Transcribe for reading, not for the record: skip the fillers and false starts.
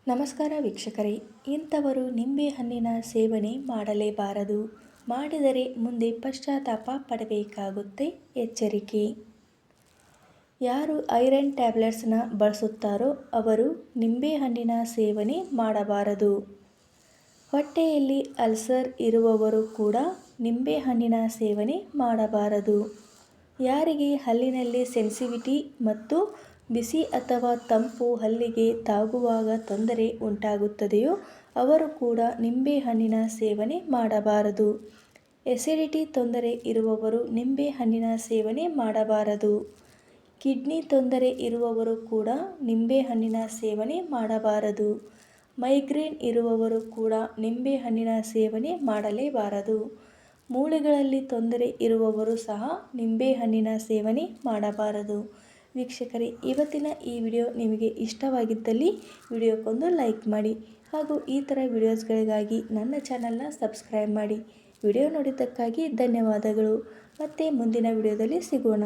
ನಮಸ್ಕಾರ ವೀಕ್ಷಕರೇ, ಇಂಥವರು ನಿಂಬೆಹಣ್ಣಿನ ಸೇವನೆ ಮಾಡಲೇಬಾರದು. ಮಾಡಿದರೆ ಮುಂದೆ ಪಶ್ಚಾತ್ತಾಪ ಪಡಬೇಕಾಗುತ್ತೆ. ಎಚ್ಚರಿಕೆ. ಯಾರು ಐರನ್ ಟ್ಯಾಬ್ಲೆಟ್ಸ್ನ ಬಳಸುತ್ತಾರೋ ಅವರು ನಿಂಬೆಹಣ್ಣಿನ ಸೇವನೆ ಮಾಡಬಾರದು. ಹೊಟ್ಟೆಯಲ್ಲಿ ಅಲ್ಸರ್ ಇರುವವರು ಕೂಡ ನಿಂಬೆಹಣ್ಣಿನ ಸೇವನೆ ಮಾಡಬಾರದು. ಯಾರಿಗೆ ಹಲ್ಲಿನಲ್ಲಿ ಸೆನ್ಸಿಟಿವಿಟಿ ಮತ್ತು ಬಿಸಿ ಅಥವಾ ತಂಪು ಹಲ್ಲಿಗೆ ತಾಗುವಾಗ ತೊಂದರೆ ಉಂಟಾಗುತ್ತದೆಯೋ ಅವರು ಕೂಡ ನಿಂಬೆಹಣ್ಣಿನ ಸೇವನೆ ಮಾಡಬಾರದು. ಎಸಿಡಿಟಿ ತೊಂದರೆ ಇರುವವರು ನಿಂಬೆಹಣ್ಣಿನ ಸೇವನೆ ಮಾಡಬಾರದು. ಕಿಡ್ನಿ ತೊಂದರೆ ಇರುವವರು ಕೂಡ ನಿಂಬೆಹಣ್ಣಿನ ಸೇವನೆ ಮಾಡಬಾರದು. ಮೈಗ್ರೇನ್ ಇರುವವರು ಕೂಡ ನಿಂಬೆಹಣ್ಣಿನ ಸೇವನೆ ಮಾಡಲೇಬಾರದು. ಮೂಳೆಗಳಲ್ಲಿ ತೊಂದರೆ ಇರುವವರು ಸಹ ನಿಂಬೆಹಣ್ಣಿನ ಸೇವನೆ ಮಾಡಬಾರದು. ವೀಕ್ಷಕರೇ, ಇವತ್ತಿನ ಈ ವಿಡಿಯೋ ನಿಮಗೆ ಇಷ್ಟವಾಗಿದ್ದಲ್ಲಿ ವಿಡಿಯೋಕ್ಕೊಂದು ಲೈಕ್ ಮಾಡಿ ಹಾಗೂ ಈ ಥರ ವಿಡಿಯೋಸ್ಗಳಿಗಾಗಿ ನನ್ನ ಚಾನಲ್ನ ಸಬ್ಸ್ಕ್ರೈಬ್ ಮಾಡಿ. ವಿಡಿಯೋ ನೋಡಿದ್ದಕ್ಕಾಗಿ ಧನ್ಯವಾದಗಳು. ಮತ್ತೆ ಮುಂದಿನ ವಿಡಿಯೋದಲ್ಲಿ ಸಿಗೋಣ.